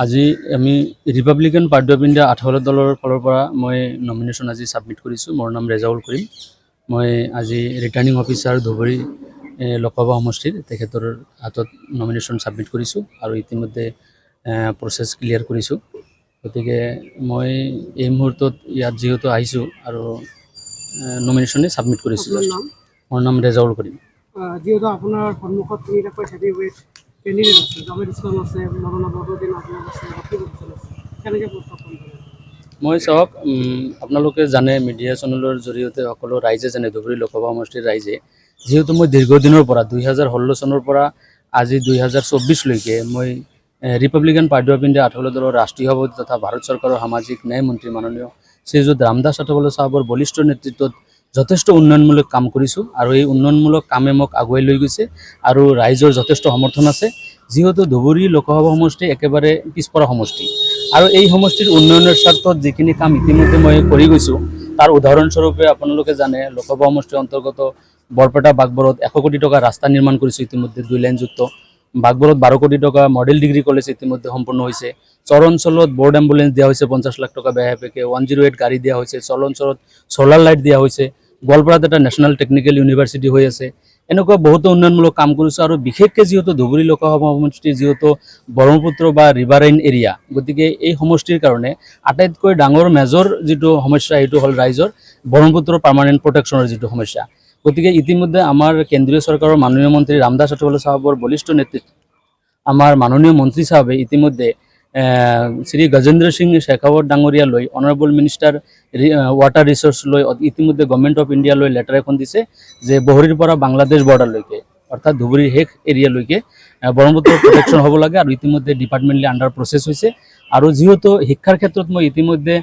আজি আমি Republican party of India 18 দলৰ ফালৰ পৰা মই নমিনেশ্যন আজি ছাবমিট কৰিছোঁ। মোৰ নাম ৰেজাউল কৰিম। মই আজি ৰিটাৰ্নিং অফিচাৰ ধুবুৰী লোকসভা সমষ্টিৰ তেখেতৰ হাতত নমিনেশ্যন ছাবমিট কৰিছোঁ আৰু ইতিমধ্যে প্ৰচেছ ক্লিয়াৰ কৰিছোঁ। গতিকে মই এই মুহূৰ্তত ইয়াত যিহেতু আহিছোঁ আৰু নমিনেশ্যনে ছাবমিট কৰিছোঁ। মোৰ নাম ৰেজাউল কৰিম। যিহেতু আপোনাৰ সন্মুখত তিনিটাকৈ হেভিৱেইট কেণ্ডিডেট আছে, জাভেদ ইছলাম আছে, মৌলানা বদৰুদ্দিন আজমল আছে, ৰকিব হাছান আছে, কেনেকৈ উপস্থাপন কৰে? মই চাওক, আপোনালোকে জানে, মিডিয়া চেনেলৰ জৰিয়তে সকলো ৰাইজে জানে, ধুবুৰী লোকসভা সমষ্টিৰ ৰাইজে, যিহেতু মই দীৰ্ঘদিনৰ পৰা 2016 চনৰ পৰা আজি 2024লৈকে মই ৰিপাব্লিকান পাৰ্টি অফ ইণ্ডিয়া 18 দলৰ ৰাষ্ট্ৰীয় সভাপতি তথা ভাৰত চৰকাৰৰ সামাজিক ন্যায় মন্ত্ৰী মাননীয় শ্ৰীযুত ৰামদাস আঠাৱালে চাহাবৰ বলিষ্ঠ নেতৃত্বত যথেষ্ট উন্নয়নমূলক কাম কৰিছোঁ আৰু এই উন্নয়নমূলক কামে মোক আগুৱাই লৈ গৈছে আৰু ৰাইজৰ যথেষ্ট সমৰ্থন আছে। যিহেতু ধুবুৰী লোকসভা সমষ্টি একেবাৰে পিছপৰা সমষ্টি আৰু এই সমষ্টিৰ উন্নয়নৰ স্বাৰ্থত যিখিনি কাম ইতিমধ্যে মই কৰি গৈছোঁ, তাৰ উদাহৰণস্বৰূপে আপোনালোকে জানে, লোকসভা সমষ্টিৰ অন্তৰ্গত বৰপেটা বাগবৰত 100 কোটি টকা ৰাস্তা নিৰ্মাণ কৰিছোঁ ইতিমধ্যে 2 লেনযুক্ত। বাগবৰত 12 কোটি টকা মডেল ডিগ্ৰী কলেজ ইতিমধ্যে সম্পূৰ্ণ হৈছে। চৰ অঞ্চলত বৰ্ড এম্বুলেন্স দিয়া হৈছে 50 লাখ টকা বেয়াপেকে, 108 গাড়ী দিয়া হৈছে। চৰ অঞ্চলত চ'লাৰ লাইট দিয়া হৈছে। গোৱালপাৰাত এটা নেশ্যনেল টেকনিকেল ইউনিভাৰ্চিটি হৈ আছে। এনেকুৱা বহুতো উন্নয়নমূলক কাম কৰিছোঁ আৰু বিশেষকৈ যিহেতু ধুবুৰী লোকসভা সমষ্টিৰ যিহেতু ব্ৰহ্মপুত্ৰ বা ৰিভাৰাইন এৰিয়া, গতিকে এই সমষ্টিৰ কাৰণে আটাইতকৈ ডাঙৰ মেজৰ যিটো সমস্যা সেইটো হ'ল ৰাইজৰ ব্ৰহ্মপুত্ৰ পাৰ্মানেণ্ট প্ৰটেকশ্যনৰ যিটো সমস্যা। গতিকে ইতিমধ্যে আমাৰ কেন্দ্ৰীয় চৰকাৰৰ মাননীয় মন্ত্ৰী ৰামদাস আঠাৱালে চাহাবৰ বলিষ্ঠ নেতৃত্ব আমাৰ মাননীয় মন্ত্ৰী চাহাবে ইতিমধ্যে শ্ৰী গজেন্দ্ৰ সিং শেখাৱত ডাঙৰীয়ালৈ, অনাৰেবল মিনিষ্টাৰ ৱাটাৰ ৰিচোৰ্চ লৈ ইতিমধ্যে গভৰ্ণমেণ্ট অফ ইণ্ডিয়ালৈ লেটাৰ এখন দিছে যে বহৰীৰ পৰা বাংলাদেশ বৰ্ডাৰলৈকে অৰ্থাৎ ধুবুৰীৰ শেষ এৰিয়ালৈকে ব্ৰহ্মপুত্ৰ প্ৰটেকশ্যন হ'ব লাগে আৰু ইতিমধ্যে ডিপাৰ্টমেণ্টলি আণ্ডাৰ প্ৰচেছ হৈছে। আৰু যিহেতু শিক্ষাৰ ক্ষেত্ৰত মই ইতিমধ্যে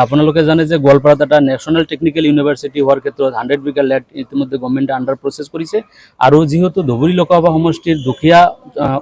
আপোনালোকে জানে যে গোৱালপাৰাত এটা নেশ্যনেল টেকনিকেল ইউনিভাৰ্চিটি হোৱাৰ ক্ষেত্ৰত 100 বিঘা লেণ্ড ইতিমধ্যে গভৰ্ণমেণ্টে আণ্ডাৰ প্ৰচেছ কৰিছে। আৰু যিহেতু ধুবুৰী লোকসভা সমষ্টিৰ দুখীয়া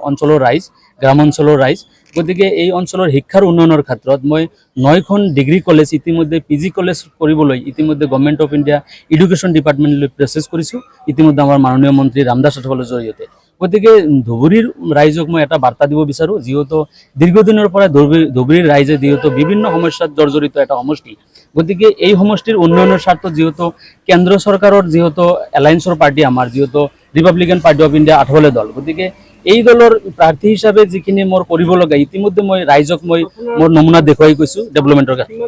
অঞ্চলৰ ৰাইজ, গ্ৰামাঞ্চলৰ ৰাইজ, গতিকে এই অঞ্চলৰ শিক্ষাৰ উন্নয়নৰ ক্ষেত্ৰত মই 9খন ডিগ্ৰী কলেজ ইতিমধ্যে PG কলেজ কৰিবলৈ ইতিমধ্যে গভৰ্ণমেণ্ট অফ ইণ্ডিয়া এডুকেশ্যন ডিপাৰ্টমেণ্টলৈ প্ৰচেছ কৰিছোঁ ইতিমধ্যে আমাৰ মাননীয় মন্ত্ৰী ৰামদাস আঠাৱালেৰ জৰিয়তে। গতিকে ধুবুৰীৰ ৰাইজক মই এটা বাৰ্তা দিব বিচাৰোঁ, যিহেতু দীৰ্ঘদিনৰ পৰা ধুবুৰীৰ ৰাইজে যিহেতু বিভিন্ন সমস্যাত জৰ্জৰিত এটা সমষ্টি, গতিকে এই সমষ্টিৰ উন্নয়নৰ স্বাৰ্থত যিহেতু কেন্দ্ৰ চৰকাৰৰ যিহেতু এলায়েন্সৰ পাৰ্টি আমাৰ যিহেতু ৰিপাব্লিকান পাৰ্টি অফ ইণ্ডিয়া 18 দল, গতিকে এই দলৰ প্ৰাৰ্থী হিচাপে যিখিনি মোৰ কৰিব লগা ইতিমধ্যে মই ৰাইজক মই মোৰ নমুনা দেখুৱাই গৈছোঁ ডেভেলপমেণ্টৰ ক্ষেত্ৰত।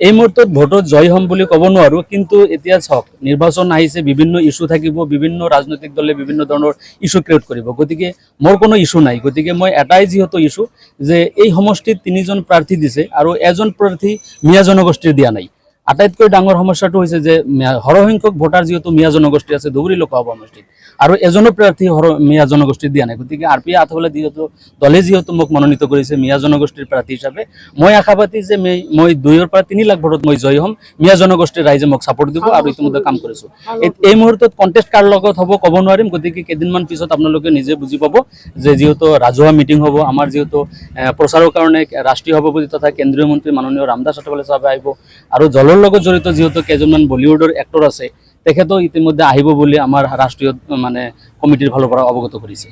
এই মুহূৰ্তত ভোটত জয় হ'ম বুলি ক'ব নোৱাৰোঁ, কিন্তু এতিয়া চাওক, নিৰ্বাচন আহিছে, বিভিন্ন ইস্যু থাকিব, বিভিন্ন ৰাজনৈতিক দলে বিভিন্ন ধৰণৰ ইস্যু ক্ৰিয়েট কৰিব। গতিকে মোৰ কোনো ইস্যু নাই। গতিকে মই এটাই যিহেতু ইস্যু যে এই সমষ্টিত 3জন প্ৰাৰ্থী দিছে আৰু এজন প্ৰাৰ্থী মিয়া জনগোষ্ঠীৰ দিয়া নাই। আটাইতকৈ ডাঙৰ সমস্যাটো হৈছে যে সৰহসংখ্যক ভোটাৰ যিহেতু মিয়া জনগোষ্ঠী আছে ধুবুৰী লোকসভা সমষ্টিত আৰু এজনো প্ৰাৰ্থী মিয়া জনগোষ্ঠীৰ দিয়া নাই। গতিকে RP আঠাৱালে যিহেতু দলে যিহেতু মোক মনোনীত কৰিছে মিয়া জনগোষ্ঠীৰ প্ৰাৰ্থী হিচাপে, মই আশাবাদী যে মই 2 পৰা 3 লাখ ভোটত মই জয় হ'ম। মিয়া জনগোষ্ঠীৰ ৰাইজে মোক ছাপোৰ্ট দিব আৰু ইতিমধ্যে কাম কৰিছোঁ। এই মুহূৰ্তত কণ্টেষ্ট কাৰ লগত হ'ব ক'ব নোৱাৰিম। গতিকে কেইদিনমান পিছত আপোনালোকে নিজে বুজি পাব যে যিহেতু ৰাজহুৱা মিটিং হ'ব, আমাৰ যিহেতু প্ৰচাৰৰ কাৰণে ৰাষ্ট্ৰীয় সভাপতি তথা কেন্দ্ৰীয় মন্ত্ৰী মাননীয় ৰামদাস আঠাৱালে চাহাব আহিব আৰু দলৰ লগত জড়িত যিহেতু কেইজনমান বলিউডৰ এক্টৰ আছে, তেখেতো ইতিমধ্যে আহিব বুলি আমাৰ ৰাষ্ট্ৰীয় কমিটিৰ ফালৰ পৰা অৱগত কৰিছে।